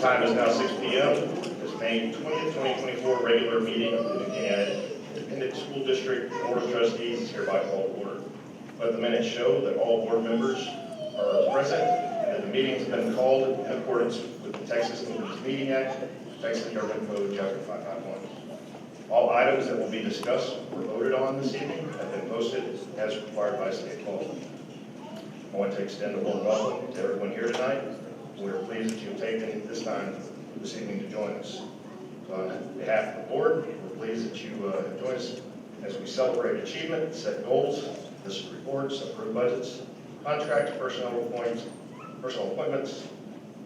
The time is now 6 p.m. This May 20th, 2024 regular meeting of the Caney Independent School District Board of Trustees is hereby called to order. Let the minutes show that all board members are present and that the meeting has been called in accordance with the Texas Independence Meeting Act, Texas Government Code, Chapter 551. All items that will be discussed or voted on this evening have been posted as required by state law. I want to extend a warm welcome to everyone here tonight. We are pleased that you have taken this time this evening to join us. So on behalf of the board, we're pleased that you have joined us as we celebrate achievement, set goals, listen reports, approve budgets, contract personnel appointments,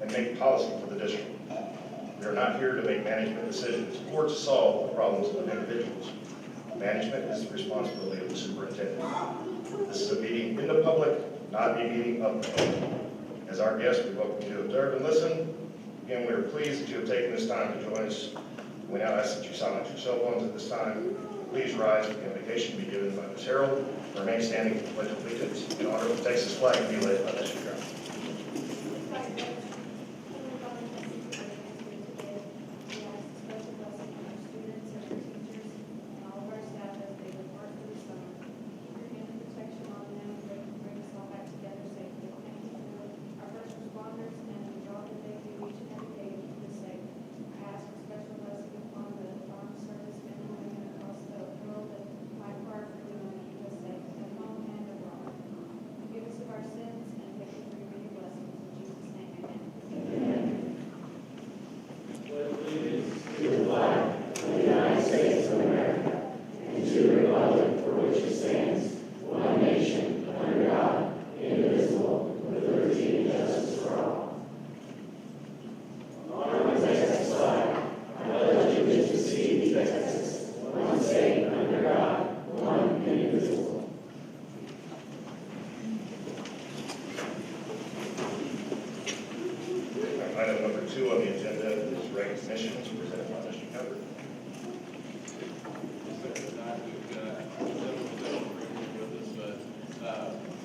and make policy for the district. We are not here to make management decisions or to solve the problems of individuals. Management is the responsibility of the superintendent. This is a meeting in the public, not a meeting of the public. As our guest, we welcome you to observe and listen. Again, we are pleased that you have taken this time to join us. We now ask that you silence your cell phones at this time. Please rise with the invocation to be given by Ms. Harold. Remain standing for the Pledge of Allegiance in honor of the Texas flag and be led by Mr. Brown. Item number 2 on the agenda is recognitions presented by Mr. Cover.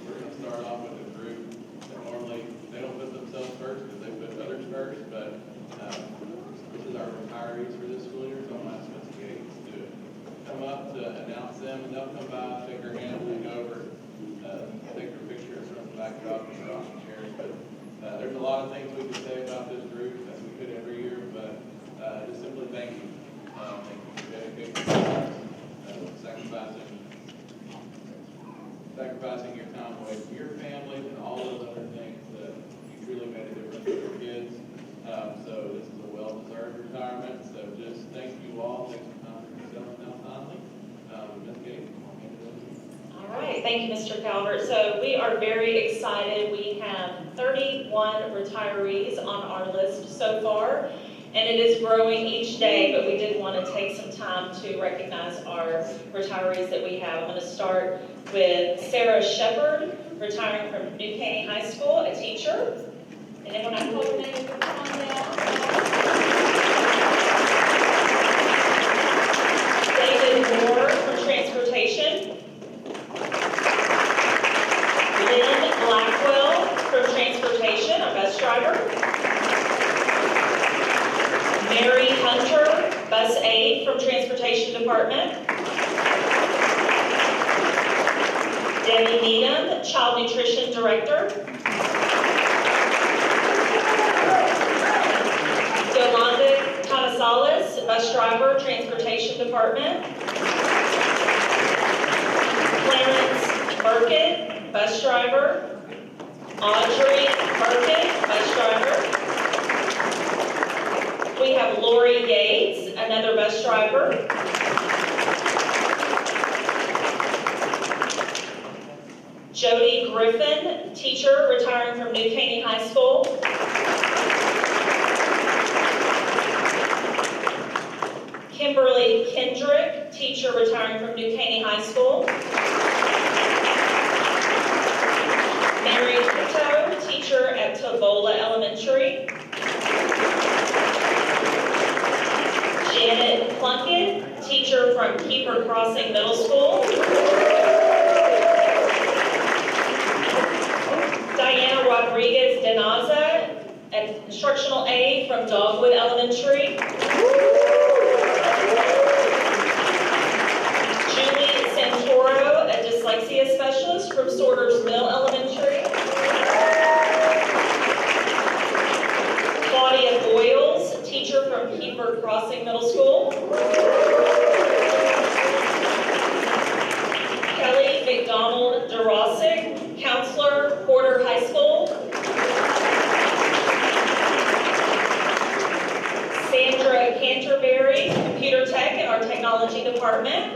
We're going to start off with a group that normally they don't put themselves first because they put others first, but this is our retirees for this school year, so I'm asking Ms. Gates to come up to announce them, and they'll come by, shake their hand, lean over, take their pictures from the backdrop and the rocking chairs. But there's a lot of things we could say about this group, as we could every year, but just simply thank you. Thank you for dedicating yourselves, sacrificing your time away from your families and all those other things that you truly made a difference for your kids. So this is a well-deserved retirement. So just thank you all. Thanks for coming and selling down timely. Ms. Gates, all right, thank you, Mr. Calvert. So we are very excited. We have 31 retirees on our list so far, and it is growing each day, but we did want to take some time to recognize our retirees that we have. I'm going to start with Sarah Shepard, retiring from New Caney High School, a teacher. And then when I call her name, you can come on down. David Moore from Transportation. Lynn Blackwell from Transportation, our bus driver. Mary Hunter, bus aide from Transportation Department. Debbie Needham, Child Nutrition Director. Yolanda Canasales, bus driver, Transportation Department. Clarence Burkett, bus driver. Audrey Burkett, bus driver. We have Lori Yates, another bus driver. Jody Griffin, teacher, retiring from New Caney High School. Kimberly Kendrick, teacher, retiring from New Caney High School. Mary Pitto, teacher at Tavola Elementary. Janet Plunkett, teacher from Keeper Crossing Middle School. Diana Rodriguez Denaza, instructional aide from Dogwood Elementary. Julie Santoro, a dyslexia specialist from Sorters Mill Elementary. Claudia Boyles, teacher from Keeper Crossing Middle School. Kelly McDonald DeRossick, counselor, Porter High School. Sandra Canterbury, computer tech in our technology department.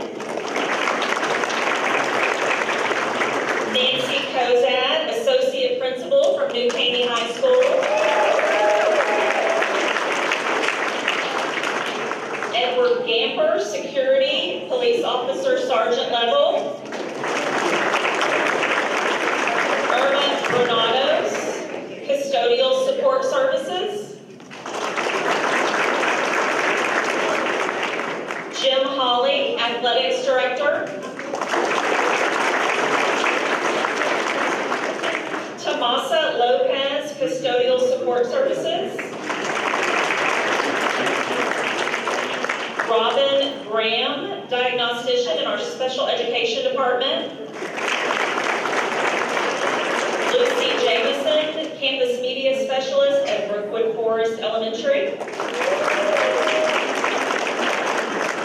Nancy Kozad, associate principal from New Caney High School. Edward Gamper, security, police officer, sergeant level. Irma Granados, custodial support services. Jim Hawley, athletics director. Tomasa Lopez, custodial support services. Robin Graham, diagnostician in our special education department. Lucy Jameson, campus media specialist at Brookwood Forest Elementary.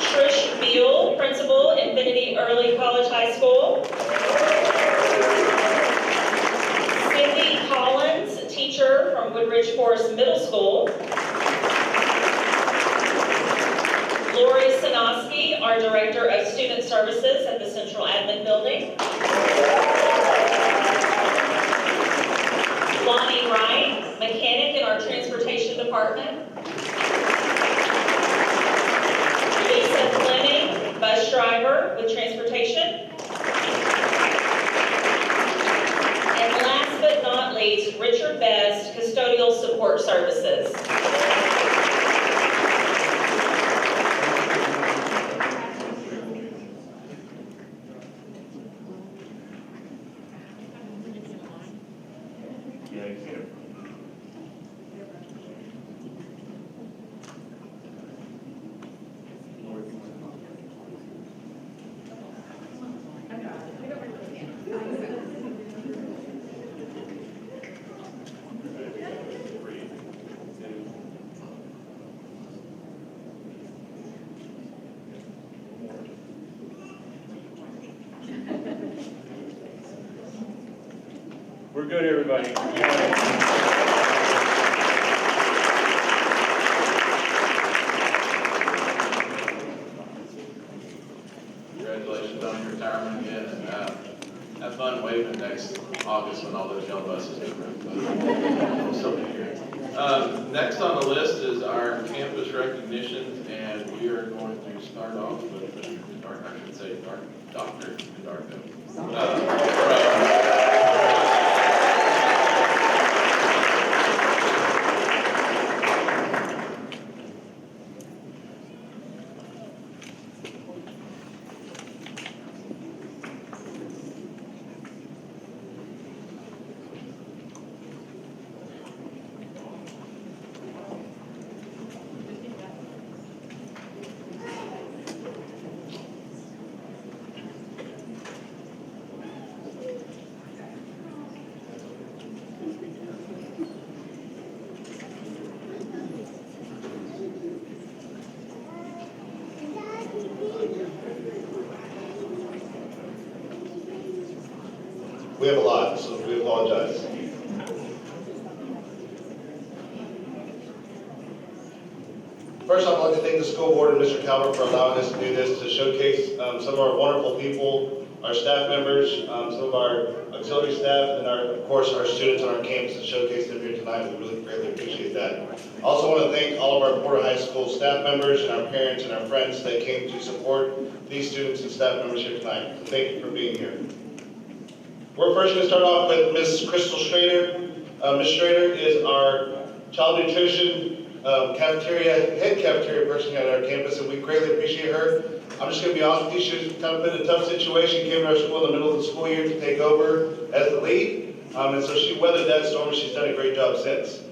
Trish Beal, principal, Infinity Early College High School. Cindy Collins, teacher from Woodridge Forest Middle School. Lori Sinoski, our Director of Student Services at the Central Admin Building. Lonnie Wright, mechanic in our Transportation Department. Lisa Fleming, bus driver with Transportation. And last but not least, Richard Best, custodial support services. We're good, everybody. Congratulations on your retirement again, and have fun waving next August when all those yellow buses get moved. So many years. Next on the list is our campus recognitions, and we are going to start off with Dr. Darko. We have a lot, so we apologize. First, I'd like to thank the school board and Mr. Calvert for allowing us to do this, to showcase some of our wonderful people, our staff members, some of our auxiliary staff, and of course, our students on our campus, and showcase them here tonight. We really greatly appreciate that. I also want to thank all of our Porter High School staff members and our parents and our friends that came to support these students and staff members here tonight. So thank you for being here. We're first going to start off with Ms. Crystal Schrader. Ms. Schrader is our child nutrition head cafeteria person at our campus, and we greatly appreciate her. I'm just going to be honest with you, she's kind of been in a tough situation, came to our school in the middle of the school year to take over as the lead, and so she weathered that storm, and she's done a great job since.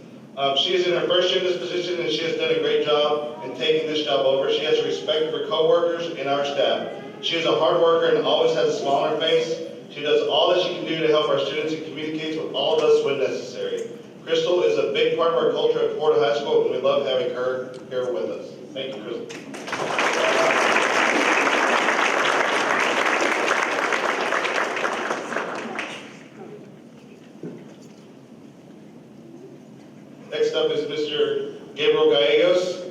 She is in her first year in this position, and she has done a great job in taking this job over. She has respect for coworkers and our staff. She is a hard worker and always has a smile on her face. She does all that she can do to help our students and communicates with all of us when necessary. Crystal is a big part of our culture at Florida High School, and we love having her here with us. Thank you, Crystal. Next up is Mr. Gabriel Gallegos.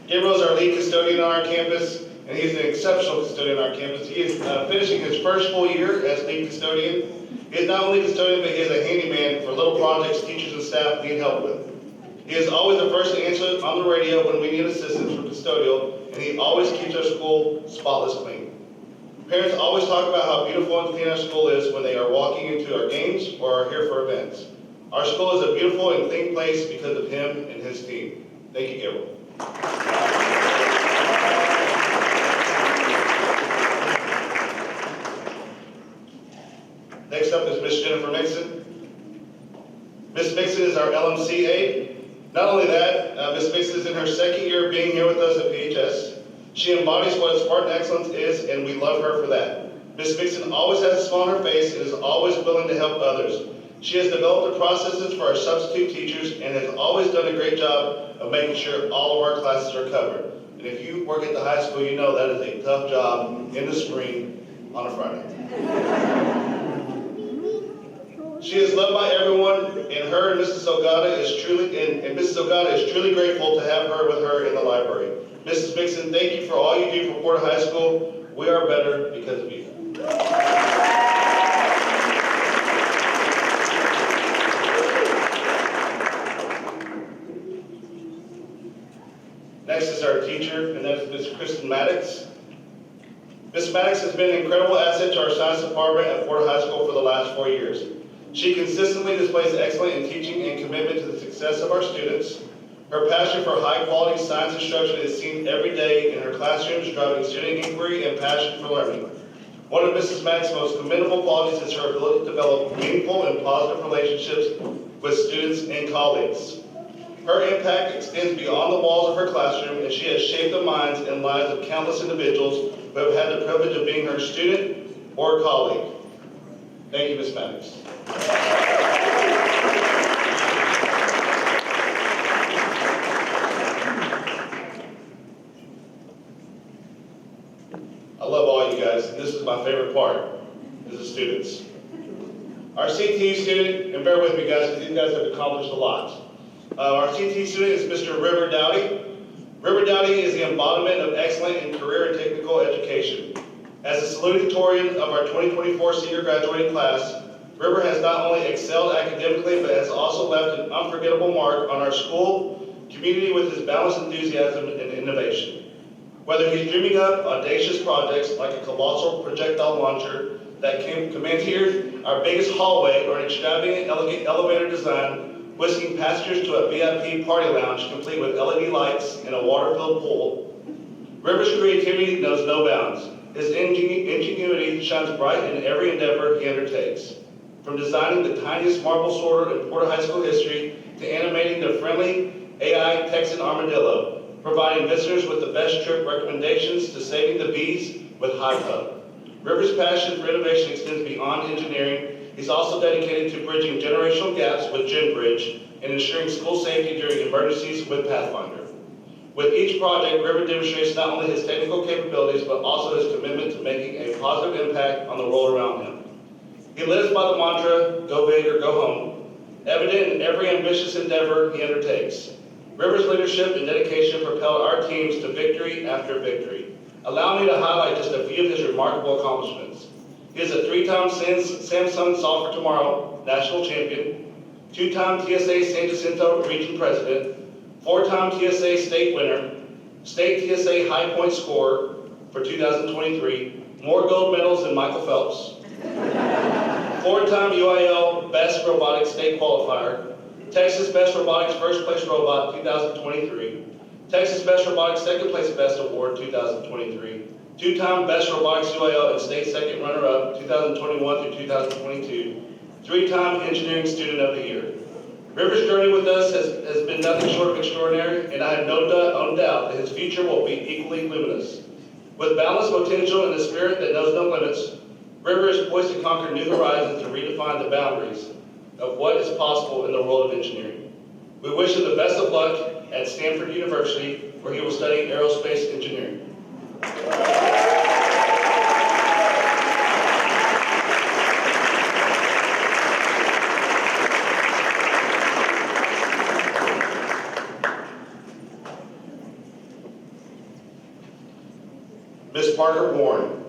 Gabriel is our lead custodian on our campus, and he's an exceptional custodian on our campus. He is finishing his first full year as lead custodian. He is not only custodian, but he is a handyman for little projects teachers and staff need help with. He is always the first to answer on the radio when we need assistance from custodial, and he always keeps our school spotless clean. Parents always talk about how beautiful and clean our school is when they are walking into our games or are here for events. Our school is a beautiful and clean place because of him and his team. Thank you, Gabriel. Next up is Miss Jennifer Mixon. Miss Mixon is our LMCA. Not only that, Miss Mixon is in her second year of being here with us at PHS. She embodies what Spartan excellence is, and we love her for that. Miss Mixon always has a smile on her face and is always willing to help others. She has developed the processes for our substitute teachers and has always done a great job of making sure all of our classes are covered. And if you work at the high school, you know that is a tough job in the spring on a Friday. She is loved by everyone, and her and Mrs. Ogata is truly grateful to have her with her in the library. Mrs. Mixon, thank you for all you do for Florida High School. We are better because of you. Next is our teacher, and that is Ms. Kristen Maddox. Ms. Maddox has been an incredible asset to our science department at Florida High School for the last 4 years. She consistently displays excellence in teaching and commitment to the success of our students. Her passion for high-quality science instruction is seen every day in her classrooms, driving student inquiry and passion for learning. One of Mrs. Maddox's most commendable qualities is her ability to develop meaningful and positive relationships with students and colleagues. Her impact extends beyond the walls of her classroom, and she has shaped the minds and lives of countless individuals who have had the privilege of being her student or colleague. Thank you, Ms. Maddox. I love all you guys, and this is my favorite part, is the students. Our CTE student, and bear with me guys, because these guys have accomplished a lot. Our CTE student is Mr. River Dowdy. River Dowdy is the embodiment of excellence in career and technical education. As a salutatorian of our 2024 senior graduating class, River has not only excelled academically, but has also left an unforgettable mark on our school community with his balanced enthusiasm and innovation. Whether he's dreaming up audacious projects like a colossal projectile launcher that commandeered our biggest hallway or an extravagant, elegant elevator design, whisking passengers to a VIP party lounge complete with LED lights and a water-filled pool, River's creativity knows no bounds. His ingenuity shines bright in every endeavor he undertakes. From designing the tiniest marble sorter in Florida High School history to animating the friendly AI Texan armadillo, providing visitors with the best trip recommendations to saving the bees with High Pub. River's passion for innovation extends beyond engineering. He's also dedicated to bridging generational gaps with GenBridge and ensuring school safety during emergencies with Pathfinder. With each project, River demonstrates not only his technical capabilities, but also his commitment to making a positive impact on the world around him. He lives by the mantra, go big or go home, evident in every ambitious endeavor he undertakes. River's leadership and dedication propelled our teams to victory after victory. Allow me to highlight just a few of his remarkable accomplishments. He is a 3-time Samsung Solve for Tomorrow national champion, 2-time TSA San Jacinto region president, 4-time TSA state winner, state TSA high point scorer for 2023, more gold medals than Michael Phelps, 4-time UIL Best Robotics State Qualifier, Texas Best Robotics First Place Robot 2023, Texas Best Robotics Second Place Best Award 2023, 2-time Best Robotics UIL and State Second Runner-Up 2021 through 2022, 3-time Engineering Student of the Year. River's journey with us has been nothing short of extraordinary, and I have no doubt that his future will be equally luminous. With boundless potential and a spirit that knows no limits, River is poised to conquer new horizons and redefine the boundaries of what is possible in the world of engineering. We wish him the best of luck at Stanford University, where he will study aerospace engineering. Miss Parker Warren.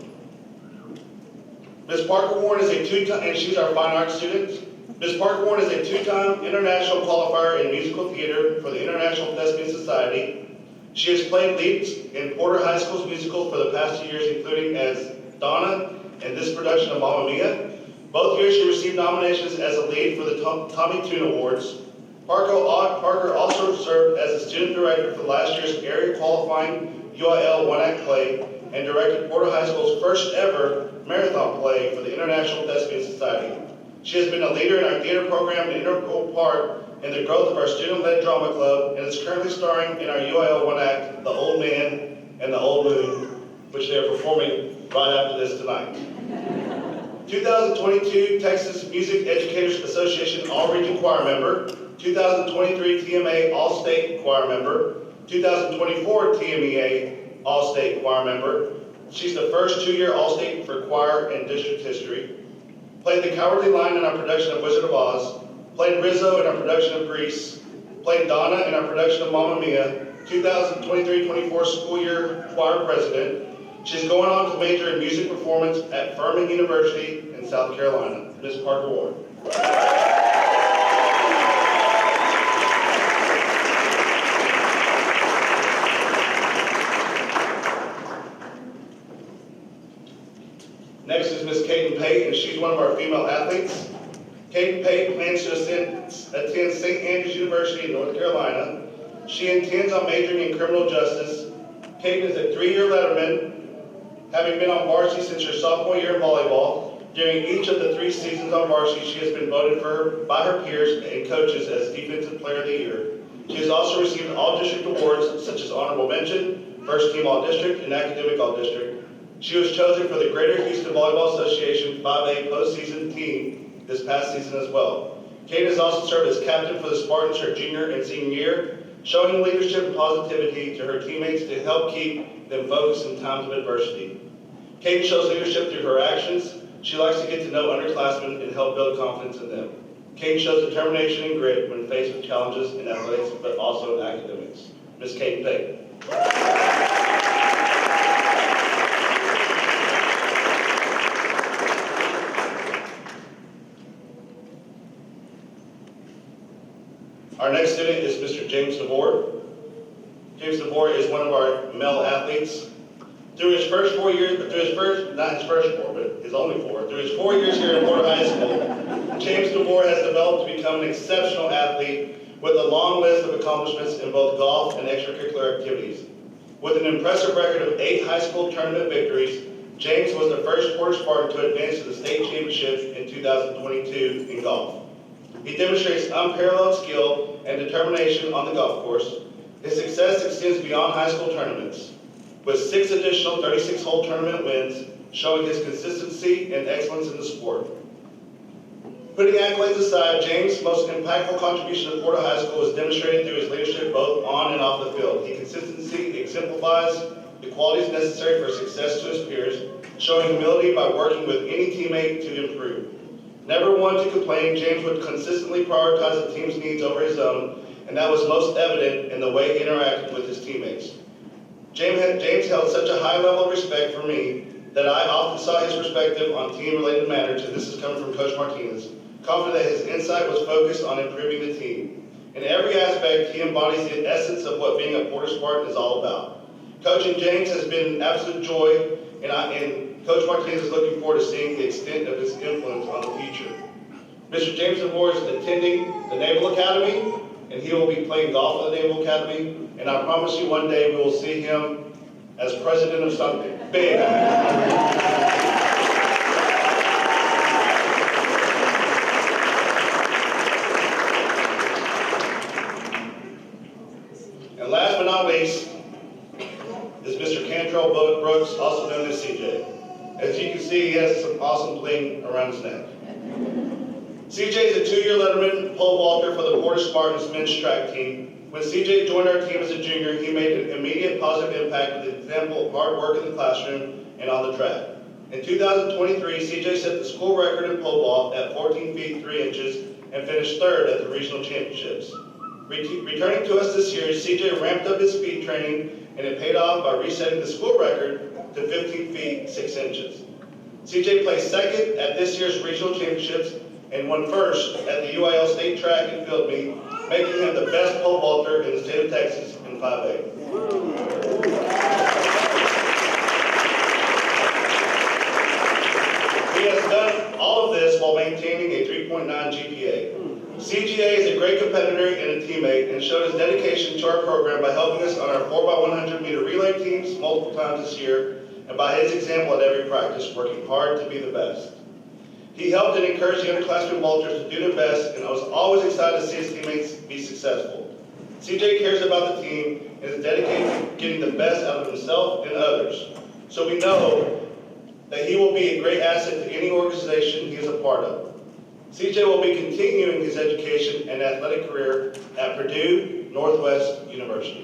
Miss Parker Warren is a two-time, and she's our fine arts student. Miss Parker Warren is a two-time international qualifier in musical theater for the International Thespian Society. She has played leads in Porter High School's musicals for the past 2 years, including as Donna in this production of Mamma Mia. Both years she received nominations as a lead for the Tommy Tune Awards. Parker also served as a student director for last year's area qualifying UIL one-act play and directed Porter High School's first ever marathon play for the International Thespian Society. She has been a leader in our theater program and an integral part in the growth of our student-led drama club, and is currently starring in our UIL one-act, The Old Man and the Old Moon, which they are performing right after this tonight. 2022 Texas Music Educators Association All-Region Choir Member, 2023 TMA All-State Choir Member, 2024 TMEA All-State Choir Member. She's the first two-year All-State for choir and district history. Played the Cowardly Lion in our production of Wizard of Oz. Played Rizzo in our production of Grease. Played Donna in our production of Mamma Mia. 2023-24 school year choir president. She's going on to major in music performance at Furman University in South Carolina. Ms. Parker Ward. Next is Ms. Kaden Pate, and she's one of our female athletes. Kaden Pate plans to attend St. Andrews University in North Carolina. She intends on majoring in criminal justice. Kaden is a 3-year letterman, having been on varsity since her sophomore year in volleyball. During each of the 3 seasons on varsity, she has been voted by her peers and coaches as Defensive Player of the Year. She has also received all-district awards such as Honorable Mention, First Team All-District, and Academic All-District. She was chosen for the Greater Houston Volleyball Association 5A postseason team this past season as well. Kate has also served as captain for the Spartans her junior and senior year, showing leadership and positivity to her teammates to help keep them focused in times of adversity. Kate shows leadership through her actions. She likes to get to know underclassmen and help build confidence in them. Kate shows determination and grit when faced with challenges in athletics, but also in academics. Ms. Kate Pate. Our next student is Mr. James DeVore. James DeVore is one of our male athletes. Through his first 4 years, through his only 4, through his 4 years here at Porter High School, James DeVore has developed to become an exceptional athlete with a long list of accomplishments in both golf and extracurricular activities. With an impressive record of 8 high school tournament victories, James was the first Porter Spartan to advance to the state championship in 2022 in golf. He demonstrates unparalleled skill and determination on the golf course. His success extends beyond high school tournaments, with 6 additional 36-hole tournament wins, showing his consistency and excellence in the sport. Putting accolades aside, James' most impactful contribution to Porter High School is demonstrated through his leadership both on and off the field. He consistently exemplifies the qualities necessary for success to his peers, showing humility by working with any teammate to improve. Never one to complain, James would consistently prioritize the team's needs over his own, and that was most evident in the way he interacted with his teammates. James held such a high level of respect for me that I often saw his perspective on team-related matters, and this is coming from Coach Martinez, confident that his insight was focused on improving the team. In every aspect, he embodies the essence of what being a Porter Spartan is all about. Coaching James has been an absolute joy, and Coach Martinez is looking forward to seeing the extent of his influence on the future. Mr. James DeVore is attending the Naval Academy, and he will be playing golf at the Naval Academy, and I promise you one day we will see him as president of something big. Brooks, also known as CJ. As you can see, he has some awesome bling around his neck. CJ is a 2-year letterman pole vaulter for the Porter Spartans men's track team. When CJ joined our team as a junior, he made an immediate positive impact with an example of hard work in the classroom and on the track. In 2023, CJ set the school record in pole vault at 14 feet 3 inches and finished 3rd at the regional championships. Returning to us this year, CJ ramped up his speed training, and it paid off by resetting the school record to 15 feet 6 inches. CJ placed 2nd at this year's regional championships and won 1st at the UIL State Track and Field Meet, making him the best pole vaulter in the state of Texas in 5A. He has done all of this while maintaining a 3.9 GPA. CGA is a great competitor and a teammate and showed his dedication to our program by helping us on our 4x100 meter relay teams multiple times this year, and by his example at every practice, working hard to be the best. He helped and encouraged the underclassmen vaulters to do their best, and I was always excited to see his teammates be successful. CJ cares about the team and is dedicated to getting the best out of himself and others. So we know that he will be a great asset to any organization he is a part of. CJ will be continuing his education and athletic career at Purdue Northwest University.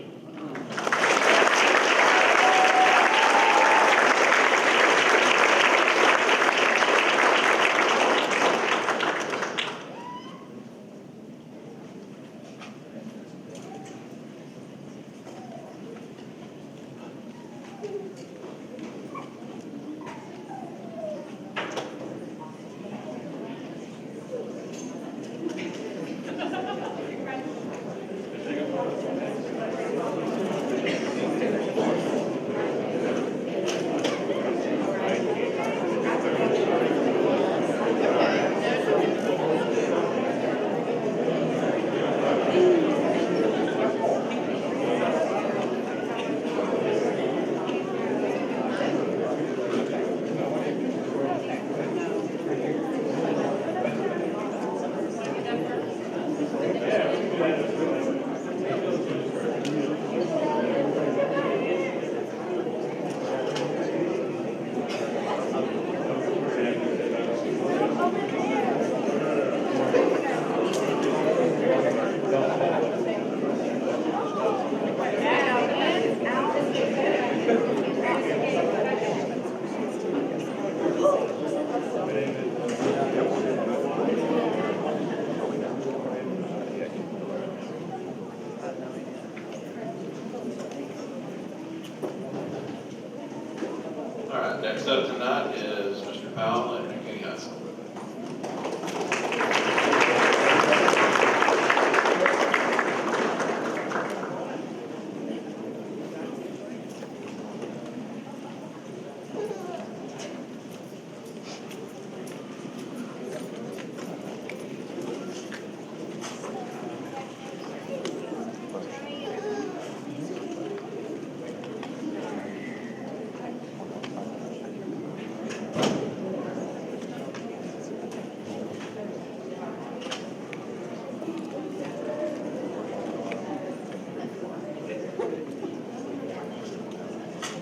All right, next up tonight is Mr. Powell at Caney ISD.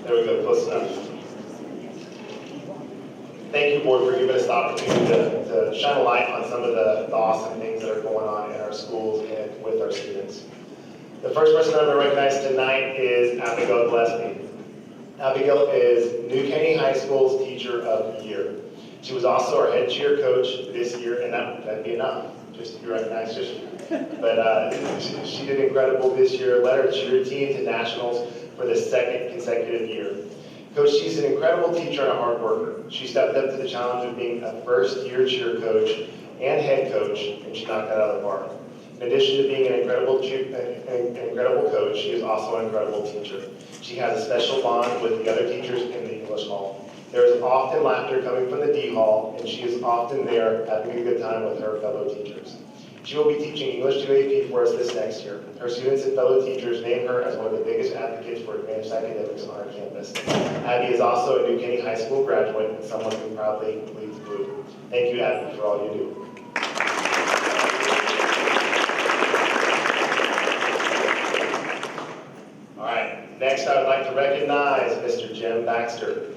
There we go, close enough. Thank you, board, for giving us the opportunity to shine a light on some of the awesome things that are going on in our schools and with our students. The first person I'm going to recognize tonight is Abigail Gillespie. Abigail is New Caney High School's Teacher of the Year. She was also our head cheer coach this year, and that'd be enough, just to be recognized. But she did incredible this year, led our cheer team to nationals for the 2nd consecutive year. Coach, she's an incredible teacher and a hard worker. She stepped up to the challenge of being a first-year cheer coach and head coach, and she knocked that out of the park. In addition to being an incredible coach, she is also an incredible teacher. She has a special bond with the other teachers in the English Hall. There is often laughter coming from the D Hall, and she is often there having a good time with her fellow teachers. She will be teaching English 2 AP for us this next year. Her students and fellow teachers name her as one of the biggest advocates for advanced academics on our campus. Abby is also a New Caney High School graduate and someone who proudly bleeds blue. Thank you, Abby, for all you do. All right, Next, I would like to recognize Mr. Jim Baxter.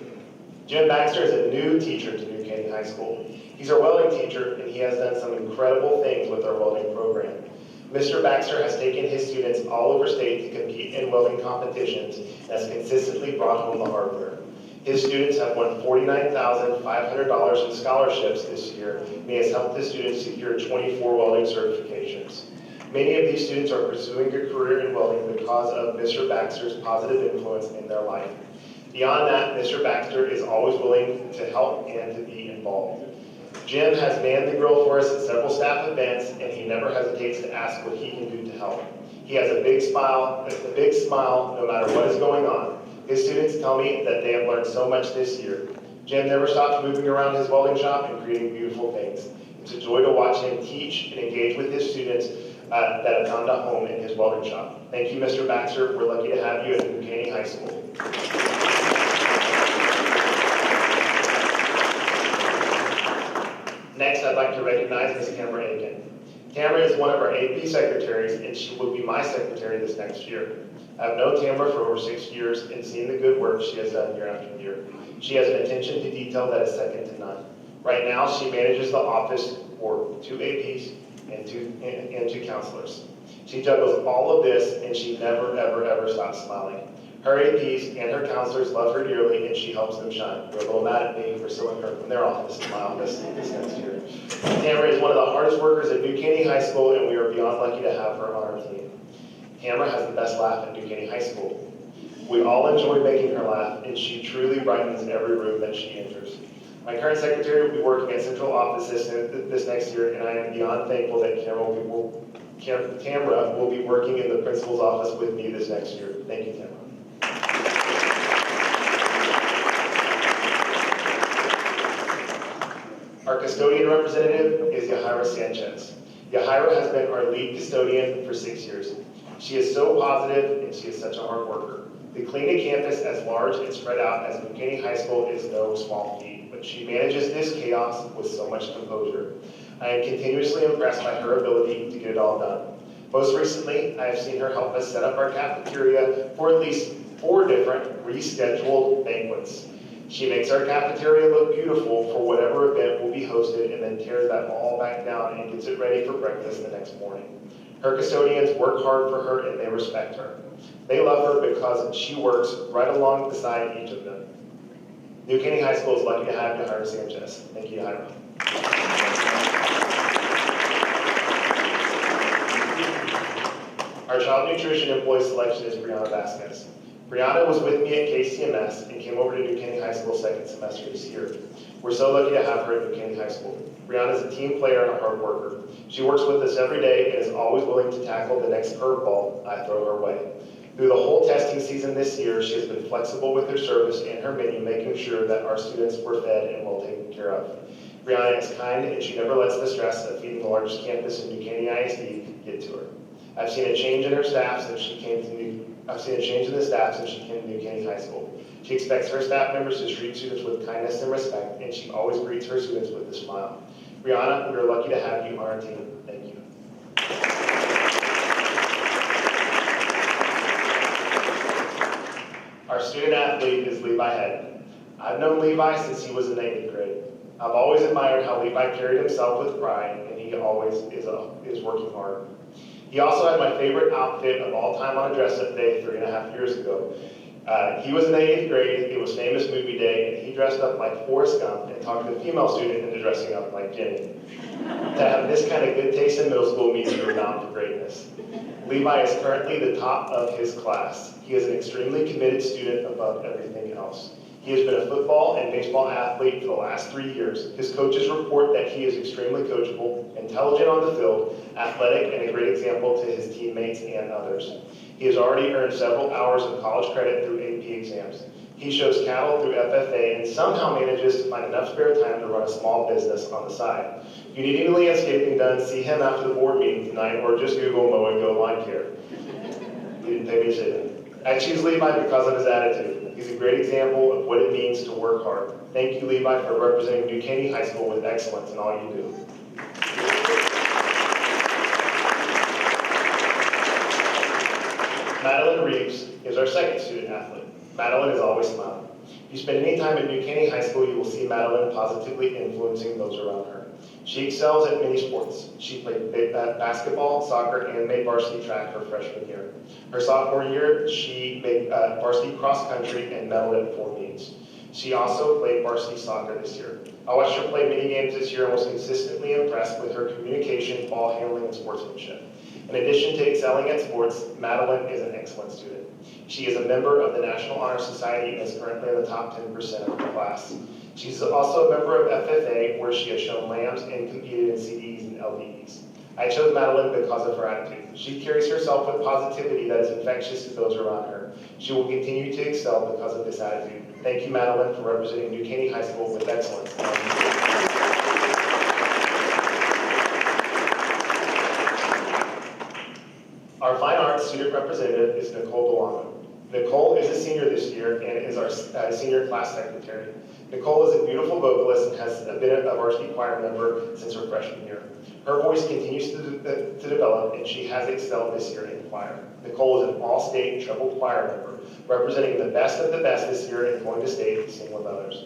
Jim Baxter is a new teacher to New Caney High School. He's our welding teacher, and he has done some incredible things with our welding program. Mr. Baxter has taken his students all over state to compete in welding competitions and has consistently brought home the hardware. His students have won $49,500 in scholarships this year, and he has helped his students secure 24 welding certifications. Many of these students are pursuing a career in welding because of Mr. Baxter's positive influence in their life. Beyond that, Mr. Baxter is always willing to help and to be involved. Jim has manned the grill for us at several staff events, and he never hesitates to ask what he can do to help. He has a big smile no matter what is going on. His students tell me that they have learned so much this year. Jim never stops moving around his welding shop and creating beautiful things. It's a joy to watch him teach and engage with his students that have found a home in his welding shop. Thank you, Mr. Baxter. We're lucky to have you at New Caney High School. Next, I'd like to recognize Ms. Tamara Aiken. Tamara is one of our AP secretaries, and she will be my secretary this next year. I've known Tamara for over 6 years and seen the good work she has done year after year. She has an attention to detail that is second to none. Right now, she manages the office for 2 APs and two counselors. She juggles all of this, and she never, ever, ever stops smiling. Her APs and her counselors love her dearly, and she helps them shine. They're a little mad at me for stealing her from their office to my office this next year. Tamara is one of the hardest workers at New Caney High School, and we are beyond lucky to have her on our team. Tamara has the best laugh at New Caney High School. We all enjoy making her laugh, and she truly brightens every room that she enters. My current secretary will be working at central office this next year, and I am beyond thankful that Tamara will be working in the principal's office with me this next year. Thank you, Tamara. Our custodian representative is Yahaira Sanchez. Yahaira has been our lead custodian for 6 years. She is so positive, and she is such a hard worker. To clean a campus as large and spread out as New Caney High School is no small feat, but she manages this chaos with so much composure. I am continuously impressed by her ability to get it all done. Most recently, I have seen her help us set up our cafeteria for at least 4 different rescheduled banquets. She makes our cafeteria look beautiful for whatever event will be hosted and then tears that all back down and gets it ready for breakfast the next morning. Her custodians work hard for her and they respect her. They love her because she works right along beside each of them. New Caney High School is lucky to have Yahaira Sanchez. Thank you, Yahaira. Our child nutrition employee selection is Brianna Vasquez. Brianna was with me at KCMS and came over to New Caney High School second semester this year. We're so lucky to have her at New Caney High School. Brianna is a team player and a hard worker. She works with us every day and is always willing to tackle the next curveball I throw her way. Through the whole testing season this year, she has been flexible with her service and her menu, making sure that our students were fed and well taken care of. Brianna is kind and she never lets the stress of feeding the largest campus in New Caney ISD get to her. I've seen a change in her staff since she came to New Caney High School. She expects her staff members to treat students with kindness and respect, and she always greets her students with a smile. Brianna, we are lucky to have you on our team. Thank you. Our student athlete is Levi Head. I've known Levi since he was in the 8th grade. I've always admired how Levi carried himself with pride, and he always is working hard. He also had my favorite outfit of all time on a dress-up day 3.5 years ago. He was in the 8th grade, it was famous movie day, and he dressed up like Forrest Gump and talked a female student into dressing up like Jenny. To have this kind of good taste in middle school means you're bound for greatness. Levi is currently the top of his class. He is an extremely committed student above everything else. He has been a football and baseball athlete for the last 3 years. His coaches report that he is extremely coachable, intelligent on the field, athletic, and a great example to his teammates and others. He has already earned several hours of college credit through AP exams. He shows cattle through FFA and somehow manages to find enough spare time to run a small business on the side. If you need any landscaping done, see him after the board meeting tonight, or just Google Mow and Go Lawn Care. He didn't pay me to say that. I choose Levi because of his attitude. He's a great example of what it means to work hard. Thank you, Levi, for representing New Caney High School with excellence in all you do. Madeline Reeves is our second student athlete. Madeline is always smiling. If you spend any time at New Caney High School, you will see Madeline positively influencing those around her. She excels at many sports. She played basketball, soccer, and made varsity track her freshman year. Her sophomore year, she made varsity cross country and medaled at 4 meets. She also played varsity soccer this year. I watched her play many games this year and was consistently impressed with her communication, ball handling, and sportsmanship. In addition to excelling at sports, Madeline is an excellent student. She is a member of the National Honor Society and is currently in the top 10% of her class. She's also a member of FFA, where she has shown lambs and competed in CDEs and LDEs. I chose Madeline because of her attitude. She carries herself with positivity that is infectious to those around her. She will continue to excel because of this attitude. Thank you, Madeline, for representing New Caney High School with excellence. Our Fine Arts student representative is Nicole Delano. Nicole is a senior this year and is our senior class secretary. Nicole is a beautiful vocalist and has been a varsity choir member since her freshman year. Her voice continues to develop, and she has excelled this year in choir. Nicole is an all-state treble choir member, representing the best of the best this year and going to state to sing with others.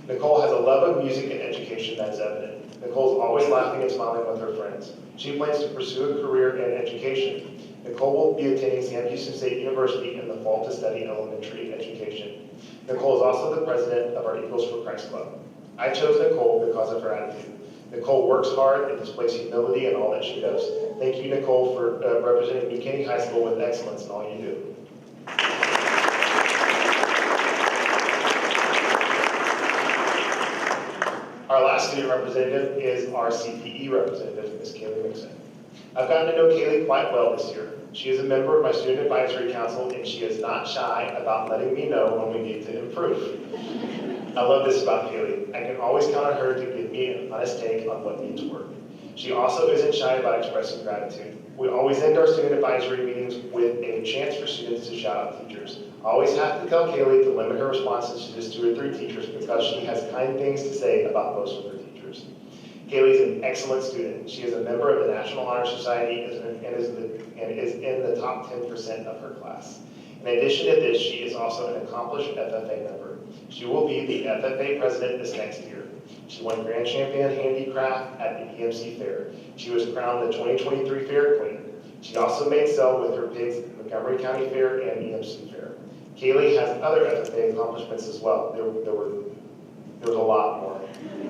Nicole has a love of music and education that is evident. Nicole is always laughing and smiling with her friends. She plans to pursue a career in education. Nicole will be attending Sam Houston State University in the fall to study elementary education. Nicole is also the president of our Eagles for Christ Club. I chose Nicole because of her attitude. Nicole works hard and displays humility in all that she does. Thank you, Nicole, for representing New Caney High School with excellence in all you do. Our last student representative is our CPE representative, Ms. Kaylee Mixon. I've gotten to know Kaylee quite well this year. She is a member of my Student Advisory Council, and she is not shy about letting me know when we need to improve. I love this about Kaylee. I can always count on her to give me an honest take on what needs work. She also isn't shy about expressing gratitude. We always end our student advisory meetings with a chance for students to shout out teachers. I always have to tell Kaylee to limit her responses to just 2 or 3 teachers because she has kind things to say about most of her teachers. Kaylee is an excellent student. She is a member of the National Honor Society and is in the top 10% of her class. In addition to this, she is also an accomplished FFA member. She will be the FFA president this next year. She won Grand Champion Handicraft at the EMC Fair. She was crowned the 2023 Fair Queen. She also made sell with her pigs at the Montgomery County Fair and EMC Fair. Kaylee has other FFA accomplishments as well. There was a lot more.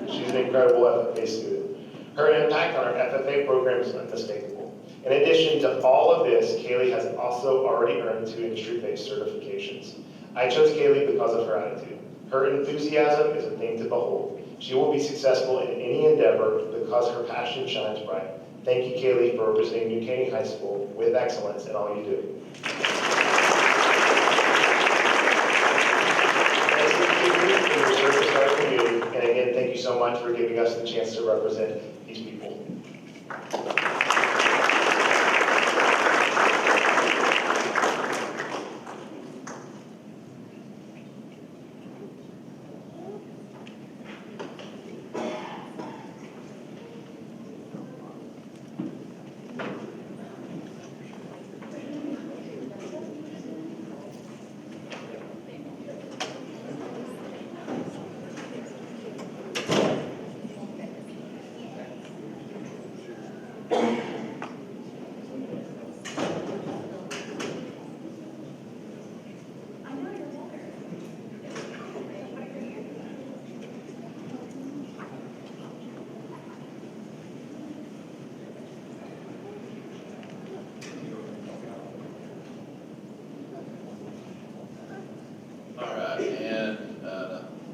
She's an incredible FFA student. Her impact on our FFA program is unmistakable. In addition to all of this, Kaylee has also already earned 2 industry-based certifications. I chose Kaylee because of her attitude. Her enthusiasm is a thing to behold. She will be successful in any endeavor because her passion shines bright. Thank you, Kaylee, for representing New Caney High School with excellence in all you do. And again, thank you so much for giving us the chance to represent these people.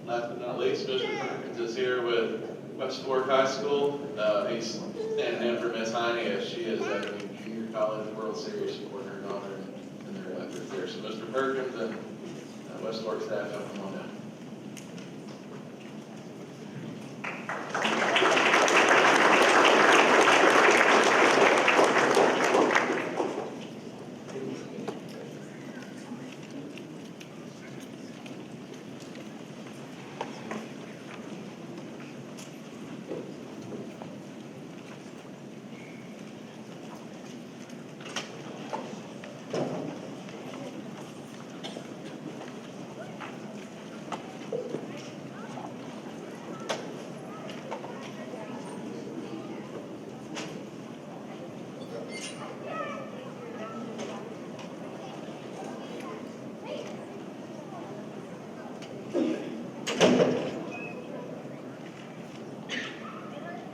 Last but not least, Mr. Perkins is here with West Fork High School. He's standing in for Miss Heine as she is at the Junior College World Series supporting her daughter in their effort there. So Mr. Perkins and West Fork staff, come on down.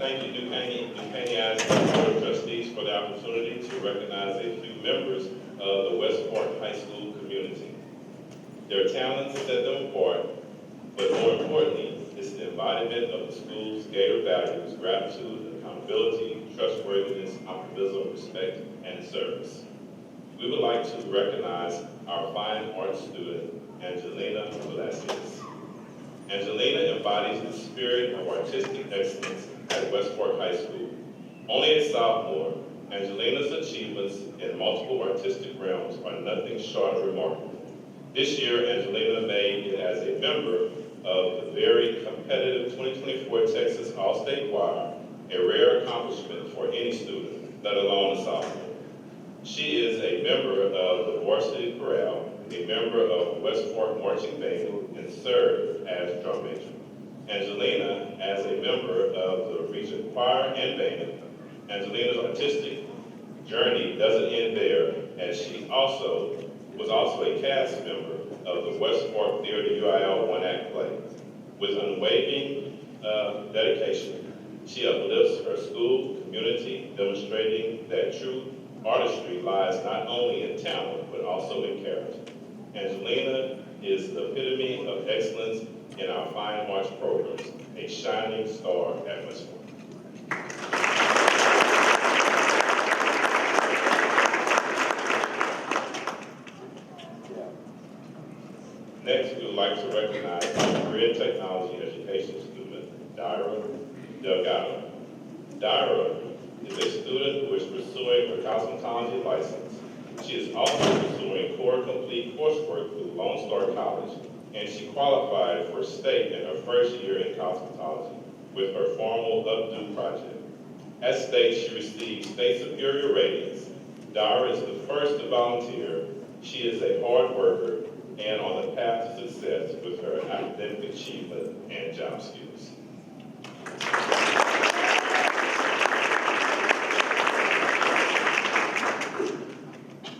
thank you, Caney ISD Board of Trustees, for the opportunity to recognize a few members of the West Park High School community. Their talents set them apart, but more importantly, it's the embodiment of the school's Gator values: gratitude, accountability, trustworthiness, optimism, respect, and service. We would like to recognize our fine arts student, Angelina Velasquez. Angelina embodies the spirit of artistic excellence at West Fork High School. Only a sophomore, Angelina's achievements in multiple artistic realms are nothing short of remarkable. This year, Angelina made it as a member of the very competitive 2024 Texas All-State Choir, a rare accomplishment for any student, let alone a sophomore. She is a member of the varsity chorale, a member of the West Fork Marching Band, and served as drum major. Angelina, as a member of the Regent Choir and Band, Angelina's artistic journey doesn't end there, as she was also a cast member of the West Fork Theater UIL one-act play. With unwavering dedication, she uplifts her school community, demonstrating that true artistry lies not only in talent, but also in character. Angelina is the epitome of excellence in our fine arts programs, a shining star at West Fork. Next, we would like to recognize our career technology education student, Dyra Delgado. Dyra is a student who is pursuing her cosmetology license. She is also pursuing core complete coursework through Lone Star College, and she qualified for state in her first year in cosmetology with her formal Updo project. At state, she received state superior ratings. Dyra is the first to volunteer. She is a hard worker and on the path to success with her academic achievement and job skills.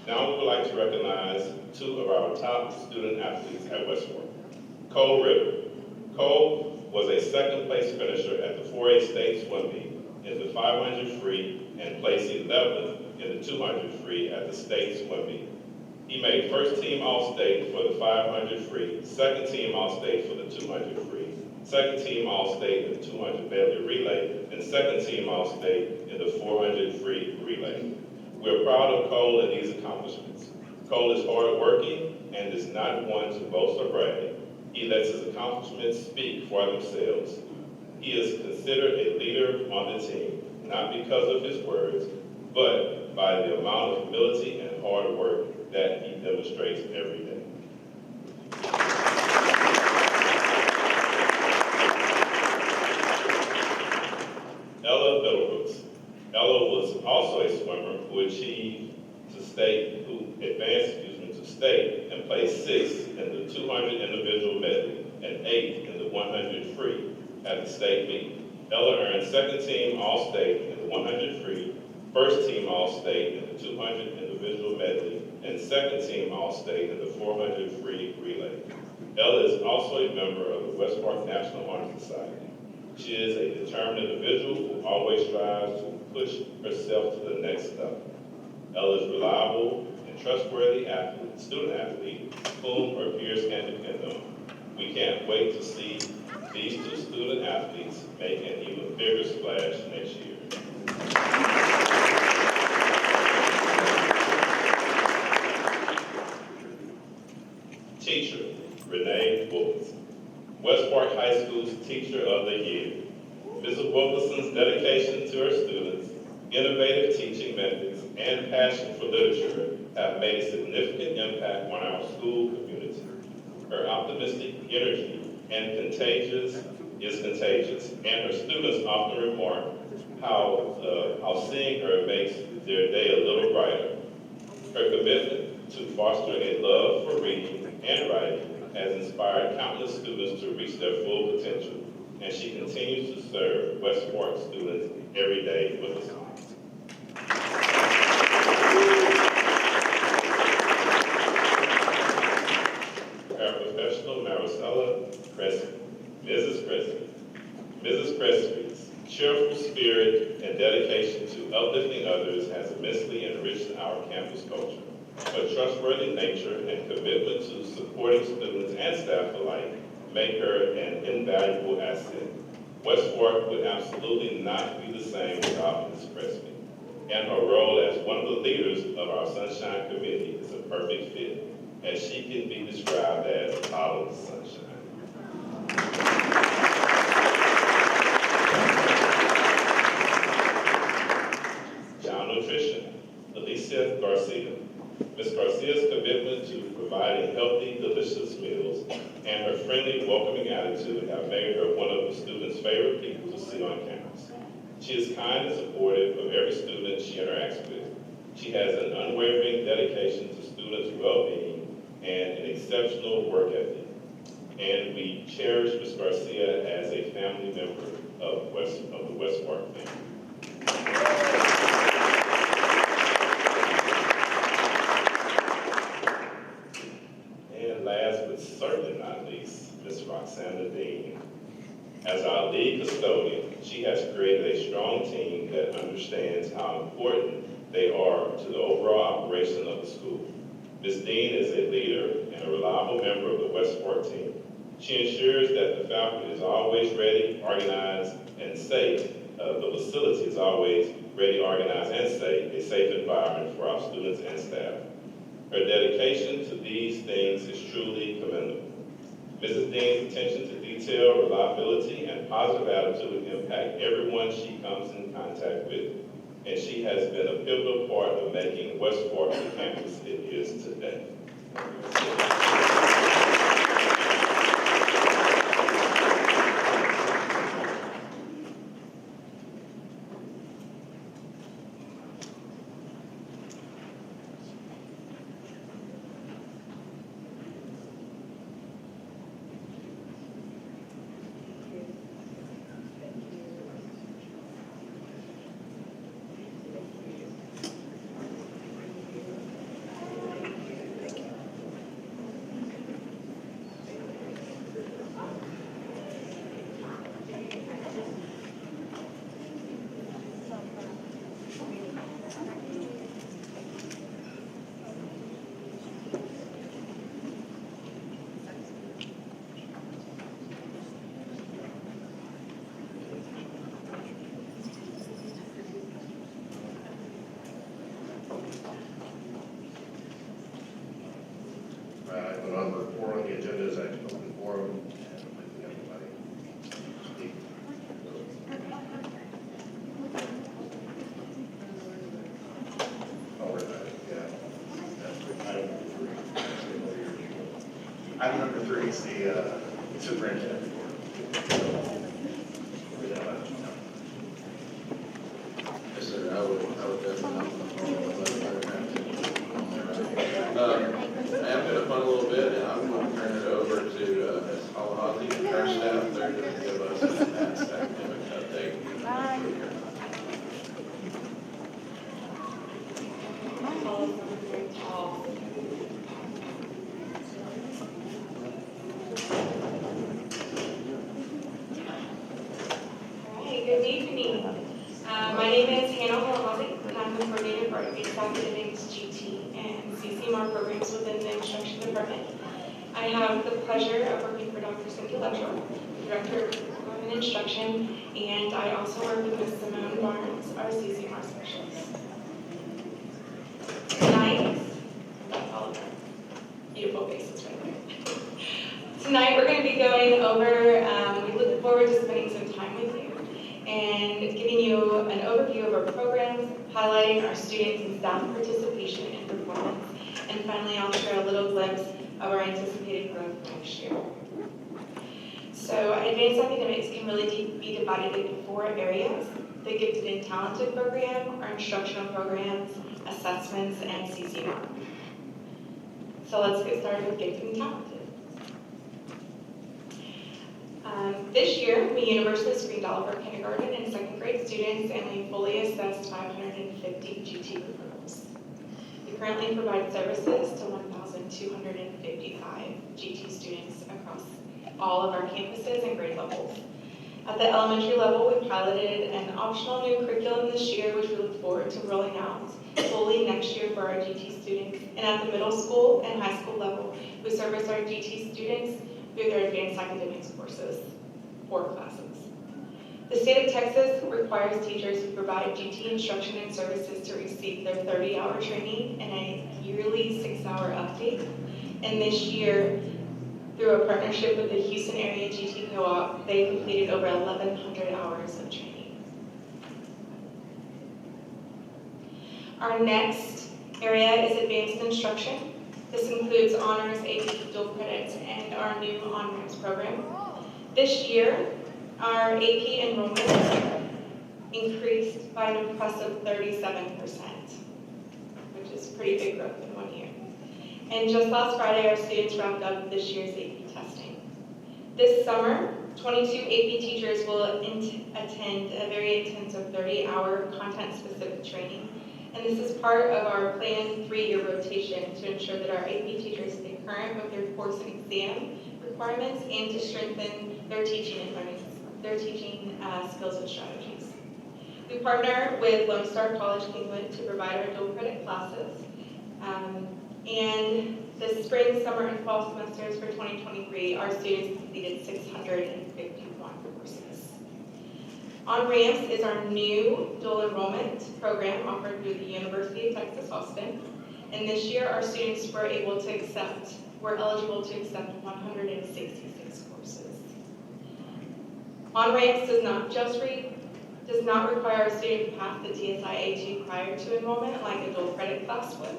Now we would like to recognize two of our top student athletes at West Fork. Cole Ritter. Cole was a second place finisher at the 4A state swim meet in the 500 free and placed 11th in the 200 free at the state swim meet. He made first team All-State for the 500 free, second team All-State for the 200 free, second team All-State in the 200 medley relay, and second team All-State in the 400 free relay. We're proud of Cole and these accomplishments. Cole is hardworking and is not one to boast or brag. He lets his accomplishments speak for themselves. He is considered a leader on the team, not because of his words, but by the amount of humility and hard work that he demonstrates every day. Ella Middlebrooks. Ella was also a swimmer who advanced to state and placed 6th in the 200 individual medley and 8th in the 100 free at the state meet. Ella earned second team All-State in the 100 free, first team All-State in the 200 individual medley, and second team All-State in the 400 free relay. Ella is also a member of the West Park National Honor Society. She is a determined individual who always strives to push herself to the next step. Ella is reliable and trustworthy student athlete whom her peers can depend on. We can't wait to see these two student athletes make an even bigger splash next year. Teacher, Renee Wilkinson. West Park High School's Teacher of the Year. Mrs. Wilkinson's dedication to her students, innovative teaching methods, and passion for literature have made a significant impact on our school community. Her optimistic energy is contagious, and her students often remark how seeing her makes their day a little brighter. Her commitment to fostering a love for reading and writing has inspired countless students to reach their full potential, and she continues to serve West Park students every day with a smile. Paraprofessional Maricela Crespi, Mrs. Crespi. Mrs. Crespi cheerful spirit, and dedication to uplifting others has immensely enriched our campus culture. Her trustworthy nature and commitment to supporting students and staff alike make her an invaluable asset. West Fork would absolutely not be the same without Ms. Crespi, and her role as one of the leaders of our Sunshine Committee is a perfect fit, as she can be described as out of the sunshine. Child nutrition, Alicia Garcia. Ms. Garcia's commitment to providing healthy, delicious meals and her friendly, welcoming attitude have made her one of the students' favorite people to see on campus. She is kind and supportive of every student she interacts with. She has an unwavering dedication to students' well-being and an exceptional work ethic. And we cherish Ms. Garcia as a family member of the West Fork family. And last but certainly not least, Ms. Roxana Dean. As our lead custodian, she has created a strong team that understands how important they are to the overall operation of the school. Ms. Dean is a leader and a reliable member of the West Fork team. She ensures that the faculty is always ready, organized, and safe. The facility is always ready, organized, and safe, a safe environment for our students and staff. Her dedication to these things is truly commendable. Mrs. Dean's attention to detail, reliability, and positive attitude impact everyone she comes in contact with, and she has been a pivotal part of making West Fork the campus it is today. Number 4 on the agenda is action open forum, and I'm letting everybody speak. Oh, we're not, yeah. Item number 3 is the superintendent report. Yes, sir, I would definitely. I am going to fun a little bit, and I'm going to turn it over to Ms. Halahazi and her staff. They're going to give us an advanced academic update. Hi, good evening. My name is Hannah Halahazi, and I'm the coordinator for Advanced Academics, GT, and CCMR programs within the instruction department. I have the pleasure of working for Dr. Cynthia Lepshaw, Director of Curriculum and Instruction, and I also work with Ms. Simone Barnes, our CCMR specialist. Tonight, that's all of them. Beautiful faces right there. Tonight, we're going to be going over, we look forward to spending some time with you and giving you an overview of our programs, highlighting our students and staff participation and performance, and finally I'll share a little glimpse of our anticipated growth next year. So advanced academics can really be divided into 4 areas: the gifted and talented program, our instructional programs, assessments, and CCMR. So let's get started with gifted and talented. This year, we universally screened all of our kindergarten and 2nd grade students, and we fully assessed 550 GT referrals. We currently provide services to 1,255 GT students across all of our campuses and grade levels. At the elementary level, we piloted an optional new curriculum this year, which we look forward to rolling out fully next year for our GT students. And at the middle school and high school level, we service our GT students through their advanced academics courses, 4 classes. The state of Texas requires teachers who provide GT instruction and services to receive their 30-hour training and a yearly 6-hour update. And this year, through a partnership with the Houston Area GT Co-op, they completed over 1,100 hours of training. Our next area is advanced instruction. This includes honors, AP, dual credits, and our new on-ramps program. This year, our AP enrollment increased by an impressive 37%, which is pretty big growth in 1 year. And just last Friday, our students wrapped up this year's AP testing. This summer, 22 AP teachers will attend a very intensive 30-hour content-specific training. And this is part of our planned 3-year rotation to ensure that our AP teachers stay current with their course and exam requirements and to strengthen their teaching and learning, their teaching skills and strategies. We partner with Lone Star College Kingwood to provide our dual credit classes. And the spring, summer, and fall semesters for 2023, our students completed 651 courses. On-Ramps is our new dual enrollment program offered through the University of Texas, Austin. And this year, our students were eligible to accept 166 courses. On-Ramps does not require a student to pass the TSI-A2 prior to enrollment like a dual credit class would.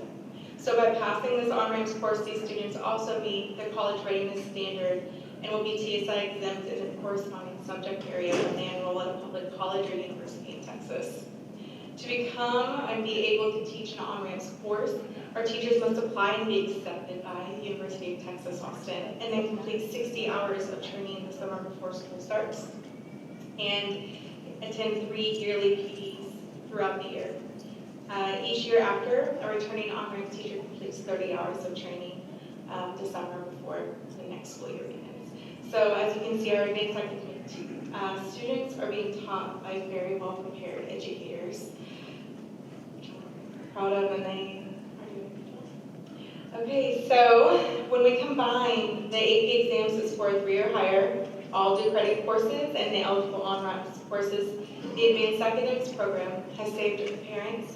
So by passing this on-ramps course, these students also meet the college readiness standard and will be TSI exempt in the corresponding subject area when they enroll at a public college or university in Texas. To become and be able to teach an on-ramps course, our teachers must apply and be accepted by the University of Texas, Austin, and then complete 60 hours of training the summer before school starts, and attend 3 yearly PDs throughout the year. Each year after, a returning on-ramps teacher completes 30 hours of training the summer before the next school year begins. So as you can see, our advanced academic students are being taught by very well-prepared educators. Proud of, and they are doing a good job. Okay, so when we combine the AP exams that score 3 or higher, all due credit courses, and the eligible on-ramps courses, the advanced academics program has saved parents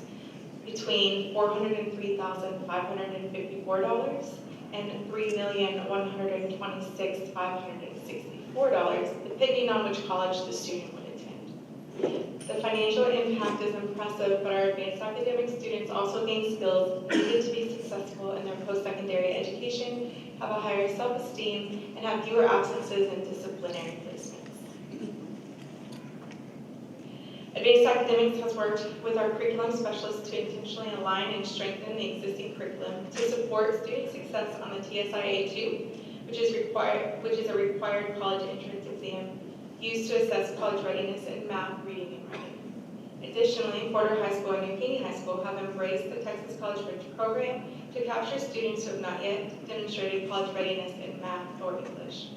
between $403,554 and $3,126,564, depending on which college the student would attend. The financial impact is impressive, but our advanced academic students also gain skills needed to be successful in their post-secondary education, have a higher self-esteem, and have fewer absences and disciplinary placements. Advanced Academics has worked with our curriculum specialists to intentionally align and strengthen the existing curriculum to support student success on the TSI-A2, which is a required college entrance exam used to assess college readiness in math, reading, and writing. Additionally, Porter High School and New Caney High School have embraced the Texas College Bridge program to capture students who have not yet demonstrated college readiness in math or English.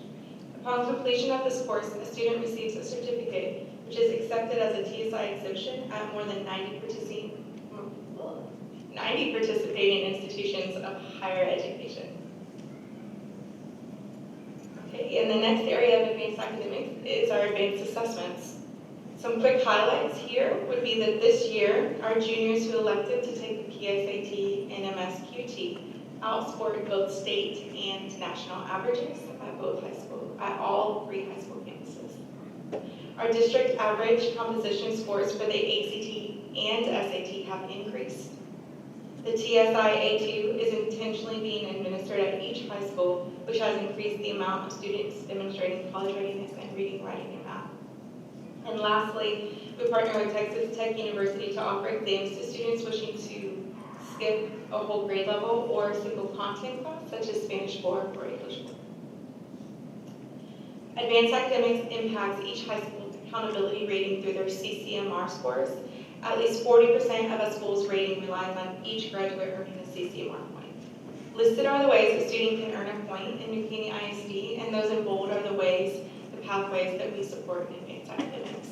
Upon completion of this course, a student receives a certificate which is accepted as a TSI exemption at more than 90 participating institutions of higher education. Okay, and the next area of advanced academics is our advanced assessments. Some quick highlights here would be that this year, our juniors who elected to take the PSAT and MSQT outscored both state and national averages at all 3 high school campuses. Our district average composition scores for the ACT and SAT have increased. The TSI-A2 is intentionally being administered at each high school, which has increased the amount of students demonstrating college readiness and reading, writing, and math. And lastly, we partner with Texas Tech University to offer exams to students wishing to skip a whole grade level or a single content class, such as Spanish 4 or English 4. Advanced Academics impacts each high school's accountability rating through their CCMR scores. At least 40% of a school's rating relies on each graduate earning a CCMR point. Listed are the ways a student can earn a point in New Caney ISD, and those in bold are the ways the pathways that we support in advanced academics.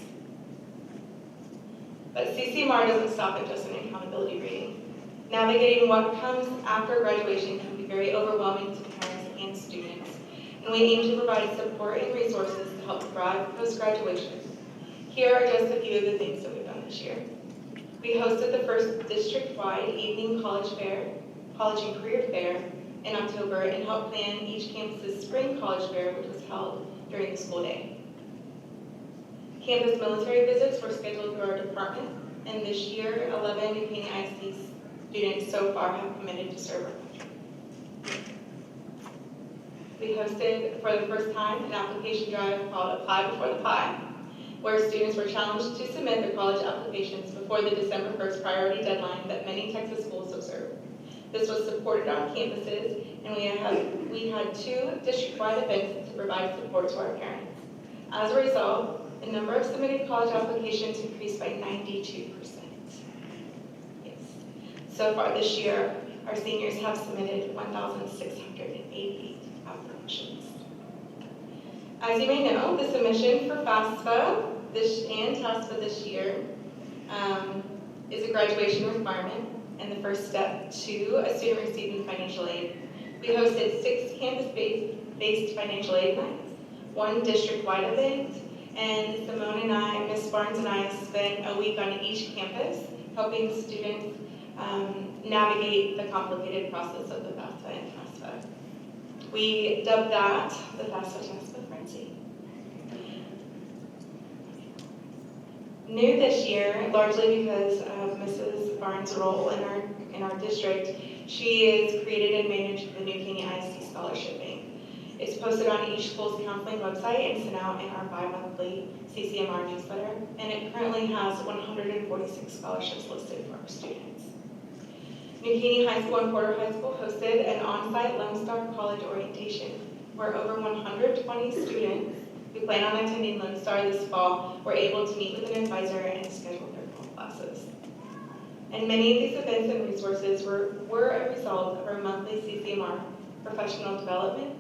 But CCMR doesn't stop at just an accountability rating. Navigating what comes after graduation can be very overwhelming to parents and students, and we aim to provide support and resources to help thrive post-graduation. Here are just a few of the things that we've done this year. We hosted the first district-wide evening college and career fair in October, and helped plan each campus's spring college fair, which was held during the school day. Campus military visits were scheduled through our department, and this year, 11 new Caney ISD students so far have committed to serve our country. We hosted, for the first time, an application drive called Apply Before the Pie, where students were challenged to submit their college applications before the December 1st priority deadline that many Texas schools observe. This was supported on campuses, and we had 2 district-wide events to provide support to our parents. As a result, the number of submitted college applications increased by 92%. Yes. So far this year, our seniors have submitted 1,688 applications. As you may know, the submission for FAFSA and TASFA this year is a graduation requirement and the first step to a student receiving financial aid. We hosted 6 campus-based financial aid nights, 1 district-wide event, and Simone and I, Ms. Barnes and I, spent a week on each campus helping students navigate the complicated process of the FAFSA and TASFA. We dubbed that the FAFSA-TASFA frenzy. New this year, largely because of Mrs. Barnes' role in our district, she has created and managed the new Caney ISD Scholarship Bank. It's posted on each school's counseling website and sent out in our bi-monthly CCMR newsletter, and it currently has 146 scholarships listed for our students. New Caney High School and Porter High School hosted an on-site Lone Star College orientation where over 120 students who plan on attending Lone Star this fall were able to meet with an advisor and schedule their fall classes. And many of these events and resources were a result of our monthly CCMR professional development.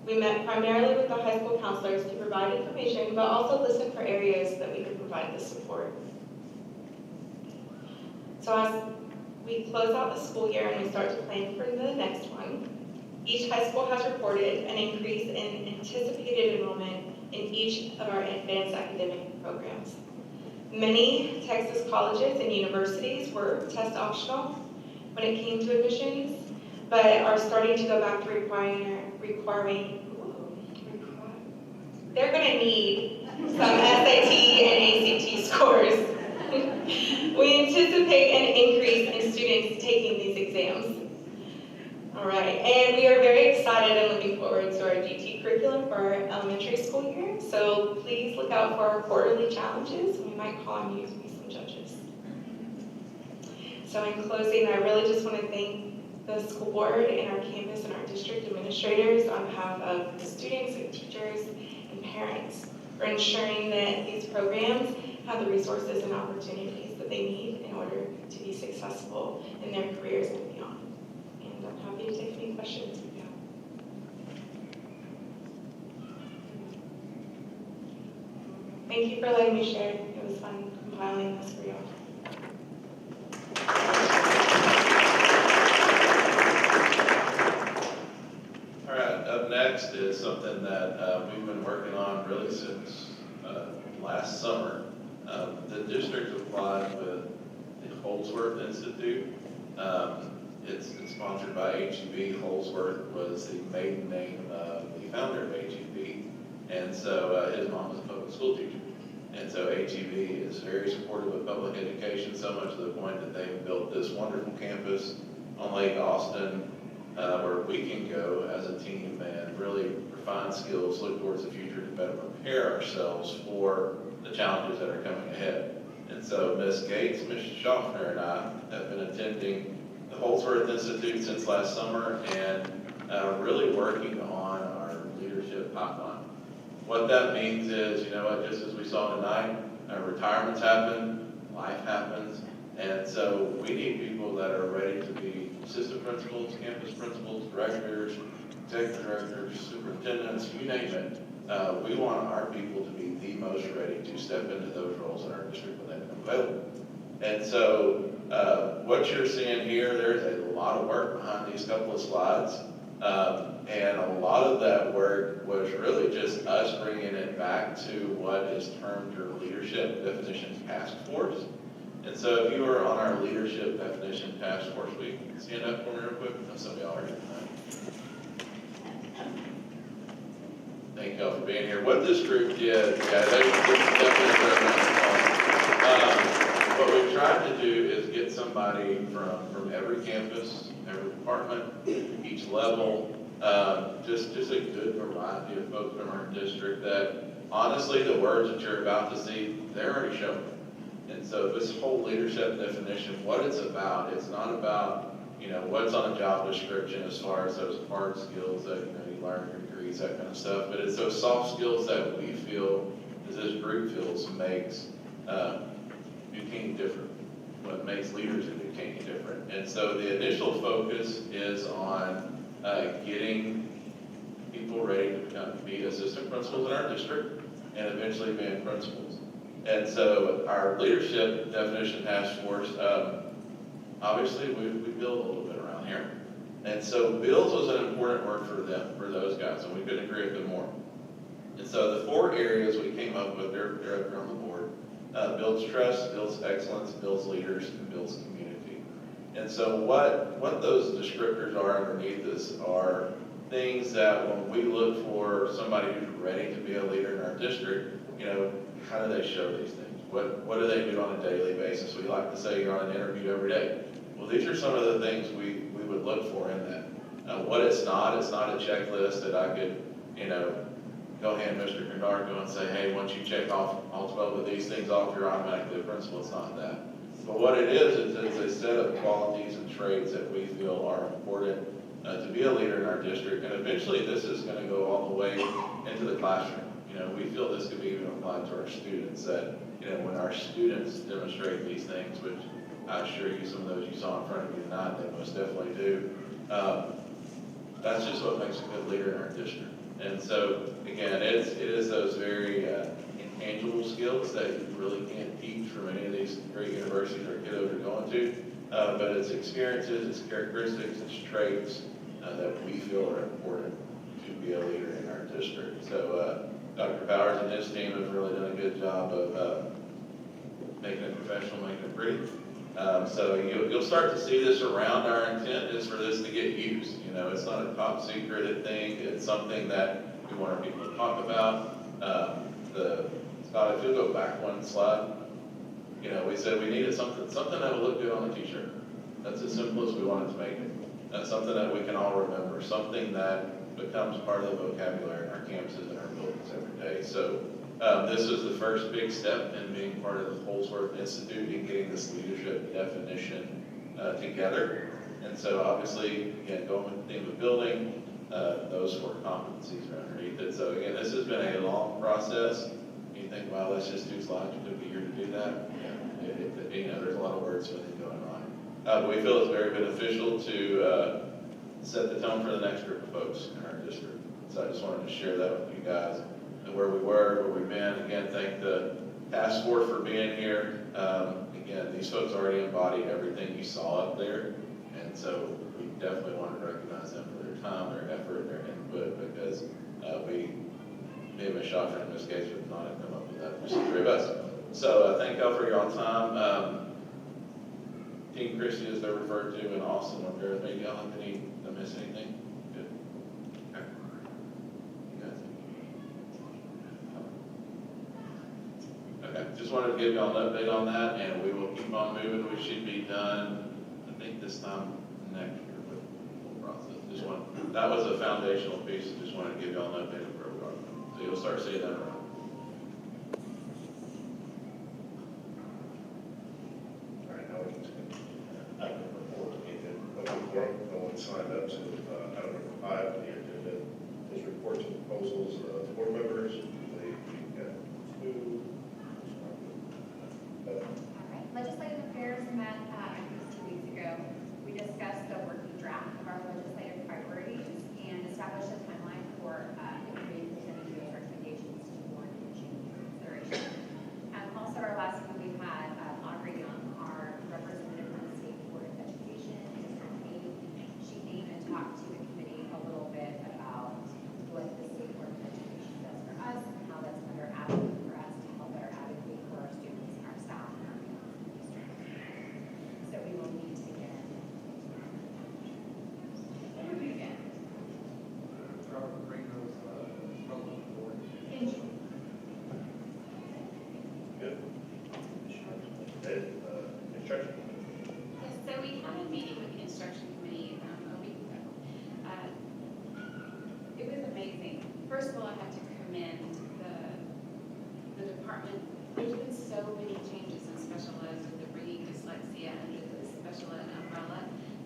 We met primarily with the high school counselors to provide information, but also listen for areas that we could provide the support. So as we close out the school year and we start to plan for the next one, each high school has reported an increase in anticipated enrollment in each of our advanced academic programs. Many Texas colleges and universities were test optional when it came to admissions, but are starting to go back to they're going to need some SAT and ACT scores. We anticipate an increase in students taking these exams. All right, and we are very excited and looking forward to our GT curriculum for our elementary school year. So please look out for our quarterly challenges. We might call on you to be some judges. So in closing, I really just want to thank the school board and our campus and our district administrators on behalf of the students and teachers and parents for ensuring that these programs have the resources and opportunities that they need in order to be successful in their careers and beyond. And I'm happy to take any questions if you have. Thank you for letting me share. It was fun compiling this for y'all. All right, up next is something that we've been working on really since last summer. The district applied with the Holdsworth Institute. It's sponsored by HEB. Holdsworth was the maiden name of the founder of HEB, and so his mom was a public school teacher. And so HEB is very supportive of public education, so much to the point that they've built this wonderful campus on Lake Austin, where we can go as a team and really refine skills, look towards the future to better prepare ourselves for the challenges that are coming ahead. And so Ms. Gates, Ms. Schaffner, and I have been attending the Holdsworth Institute since last summer and really working on our leadership pipeline. What that means is, you know what, just as we saw tonight, retirements happen, life happens, and so we need people that are ready to be assistant principals, campus principals, directors, executive directors, superintendents, you name it. we want our people to be the most ready to step into those roles in our district when they become available. And so what you're seeing here, there's a lot of work behind these couple of slides. And a lot of that work was really just us bringing it back to what is termed your Leadership Definition Task Force. And so if you were on our Leadership Definition Task Force, we can stand up for me real quick. I know some of y'all are here tonight. Thank y'all for being here. What this group did, what we've tried to do is get somebody from every campus, every department, each level, just a good variety of folks from our district that honestly the words that you're about to see, they're already shown. And so this whole leadership definition, what it's about, it's not about, what's on a job description as far as those hard skills that, you learn your degrees, that kind of stuff, but it's those soft skills that we feel, as this group feels, makes Caney different, what makes leaders in Caney different. And so the initial focus is on getting people ready to be assistant principals in our district and eventually being principals. And so our leadership definition task force, obviously we build a little bit around here. And so builds was an important word for them, for those guys, and we couldn't agree with them more. And so the 4 areas we came up with, they're up here on the board. Builds trust, builds excellence, builds leaders, and builds community. And so what those descriptors are underneath this are things that when we look for somebody who's ready to be a leader in our district, how do they show these things? What do they do on a daily basis? We like to say you're on an interview every day. Well, these are some of the things we would look for in that. What it's not a checklist that I could, go hand Mr. Condarco and say, hey, once you check off all 12 of these things off, you're automatically a principal. It's not that. But what it is it's a set of qualities and traits that we feel are important to be a leader in our district. And eventually this is going to go all the way into the classroom. We feel this could be even applied to our students that, when our students demonstrate these things, which I assure you some of those you saw in front of you tonight, they most definitely do. That's just what makes a good leader in our district. And so, again, it is those very intangible skills that you really can't teach from any of these great universities our kiddos are going to. But it's experiences, it's characteristics, it's traits that we feel are important to be a leader in our district. So Dr. Powers and his team have really done a good job of making it professional, making it pretty. So you'll start to see this around. Our intent is for this to get used. It's not a top secret thing. It's something that we want our people to talk about. Scott, if you'll go back one slide, we said we needed something that would look good on a t-shirt. That's as simple as we wanted to make it. That's something that we can all remember, something that becomes part of the vocabulary in our campuses and our buildings every day. So this is the first big step in being part of the Holsworth Institute and getting this leadership definition together. And so obviously, again, going with the theme of building, those 4 competencies are underneath it. So again, this has been a long process. You think, wow, that's just 2 slides, you took a year to do that. There's a lot of wordsmithing going on. But we feel it's very beneficial to set the tone for the next group of folks in our district. So I just wanted to share that with you guys, and where we were, where we've been. Again, thank the task force for being here. Again, these folks already embody everything you saw up there. And so we definitely want to recognize them for their time, their effort, their input, because we may have been shocked in this case with not have come up with that. Just the 3 of us. So thank y'all for your time. Team Christie, as they're referred to, and Austin up there. Maybe y'all have any, did I miss anything? Good. Okay. You guys? Okay, just wanted to give y'all an update on that, and we will keep on moving. We should be done, I think, this time next year with the whole process. That was a foundational piece. Just wanted to give y'all an update of where we are. So you'll start seeing that around. All right, now we can item number 4 to get the no one signed up. So item number 5 on the agenda is reports and proposals of board members. We've got 2. All right, legislative affairs met 2 weeks ago. We discussed the working draft of our legislative priorities and established a timeline for being presented to those recommendations. department, there's been so many changes in special ed with the bringing dyslexia under the special ed umbrella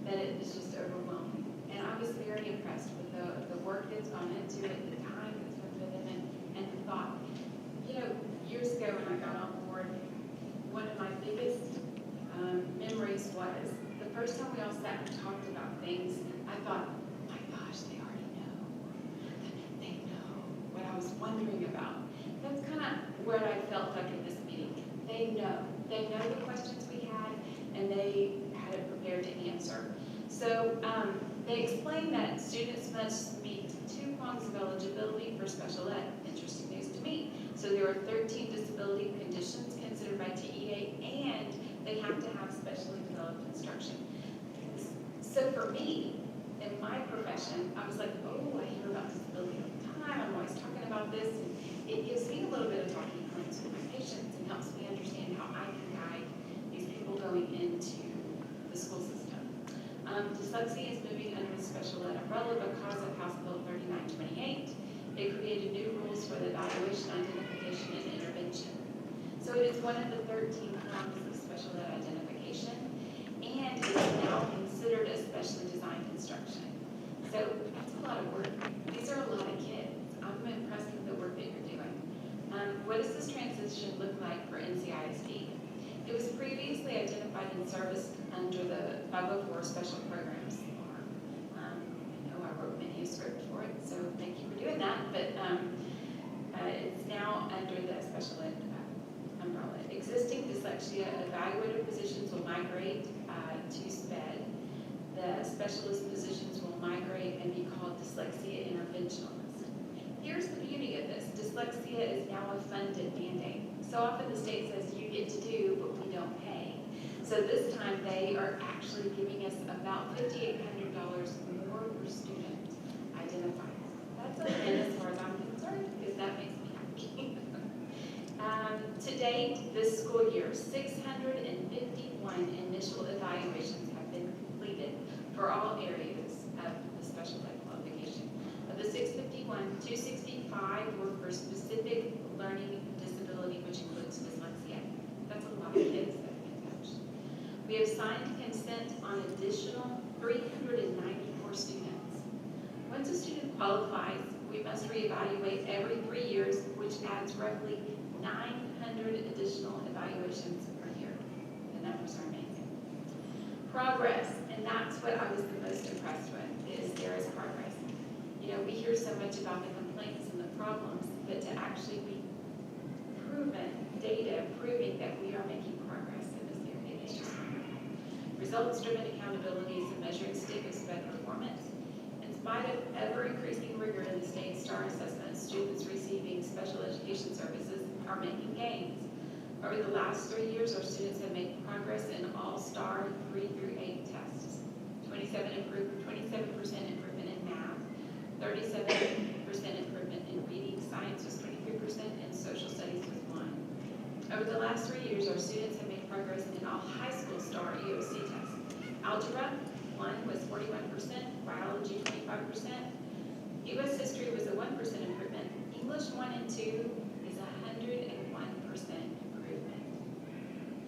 that it is just overwhelming. And I was very impressed with the work that's gone into it, the time that's been put in it, and the thought. You know, years ago when I got on board, one of my biggest memories was the first time we all sat and talked about things, I thought, my gosh, they already know. They know what I was wondering about. That's kind of what I felt like in this meeting. They know. They know the questions we had, and they had it prepared to answer. So they explained that students must meet 2 prongs of eligibility for special ed. Interesting news to me. So there are 13 disability conditions considered by TEA, and they have to have specially developed instruction. So for me, in my profession, I was like, oh, I hear about disability all the time. I'm always talking about this. And it gives me a little bit of talking points with my patients and helps me understand how I can guide these people going into the school system. Dyslexia is moving under the special ed umbrella because of House Bill 3928. It created new rules for the evaluation, identification, and intervention. So it is one of the 13 prongs of special ed identification, and it is now considered a specially designed instruction. So that's a lot of work. These are a lot of kids. I'm impressed with the work that you're doing. What does this transition look like for NCISD? It was previously identified in service under the 504 Special Programs Form. I know I wrote many a script for it, so thank you for doing that, but it's now under the special ed umbrella. Existing dyslexia evaluator positions will migrate to SPED. The specialist positions will migrate and be called dyslexia interventionalist. Here's the beauty of this. Dyslexia is now a funded mandate. So often the state says you get to do, but we don't pay. So this time they are actually giving us about $5,800 more per student identified. That's a win as far as I'm concerned, because that makes me happy. To date, this school year, 651 initial evaluations have been completed for all areas of the special ed qualification. Of the 651, 265 were for specific learning disability, which includes dyslexia. That's a lot of kids that have been touched. We have signed consent on additional 394 students. Once a student qualifies, we must reevaluate every 3 years, which adds roughly 900 additional evaluations per year. The numbers are amazing. Progress, and that's what I was the most impressed with, is there is progress. You know, we hear so much about the complaints and the problems, but to actually be proven, data proving that we are making progress in this area is just wonderful. Results-driven accountability is measuring state of SPED performance. In spite of ever-increasing rigor in the state STAR assessment, students receiving special education services are making gains. Over the last 3 years, our students have made progress in all STAR 3 through 8 tests. 27% improvement in math, 37% improvement in reading, science was 23%, and social studies was 1%. Over the last 3 years, our students have made progress in all high school STAR EOC tests. Algebra 1 was 41%, biology 25%, U.S. history was a 1% improvement, English 1 and 2 is 101% improvement.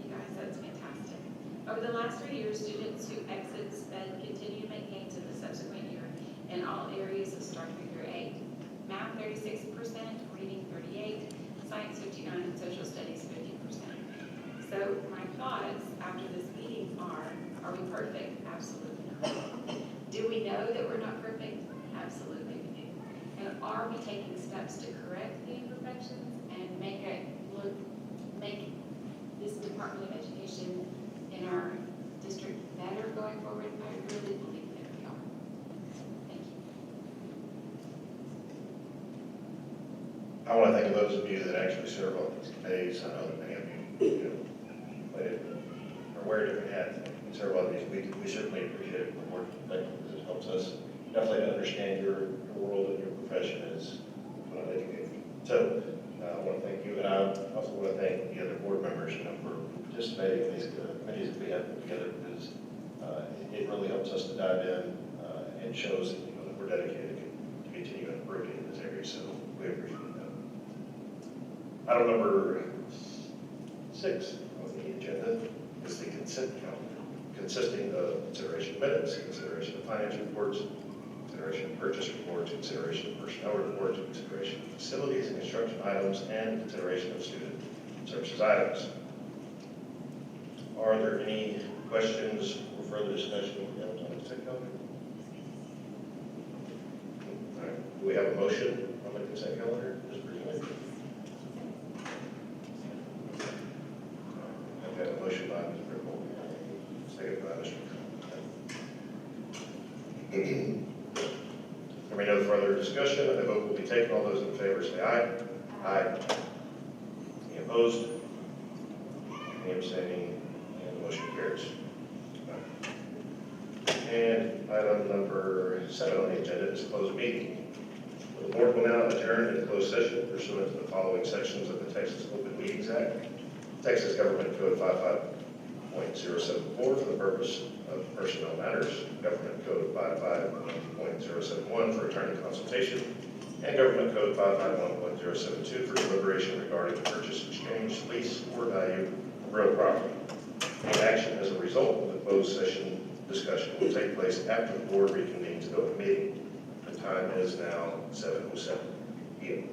You guys, that's fantastic. Over the last 3 years, students who exit SPED continue to make gains in the subsequent year in all areas of STAR 3 through 8. Math 36%, reading 38%, science 59%, and social studies 50%. So my thoughts after this meeting are we perfect? Absolutely not. Do we know that we're not perfect? Absolutely we do. And are we taking steps to correct the imperfections and make this Department of Education in our district better going forward? I really believe that we are. Thank you. I want to thank those of you that actually serve on these committees. I know that many of you, are wearing different hats and serve on these. We certainly appreciate the work because it helps us definitely to understand your world and your profession as an educator. So I want to thank you, and I also want to thank the other board members, for participating in these committees that we have put together, because it really helps us to dive in and shows that we're dedicated to continue improving in this area. So we appreciate that. Item number 6 on the agenda is the consent calendar, consisting of consideration of minutes, consideration of finance reports, consideration of purchase reports, consideration of personnel reports, consideration of facilities and construction items, and consideration of student services items. Are there any questions or further discussion on the consent calendar? All right. Do we have a motion on the consent calendar as presented? I've got a motion by Ms. Crippen, second by Mr. There being no further discussion, a vote will be taken. All those in favor say aye. Aye. Any opposed? Any abstaining? And the motion carries. And item number 7 on the agenda is closed meeting. The board will now adjourn into closed session pursuant to the following sections of the Texas Open Meetings Act, Texas Government Code 55.074 for the purpose of personnel matters, Government Code 55.071 for attorney consultation, and Government Code 551.072 for deliberation regarding the purchase, exchange, lease, or value of real property. Any action as a result of the closed session discussion will take place after the board reconvenes to open meeting. The time is now 7:07 p.m.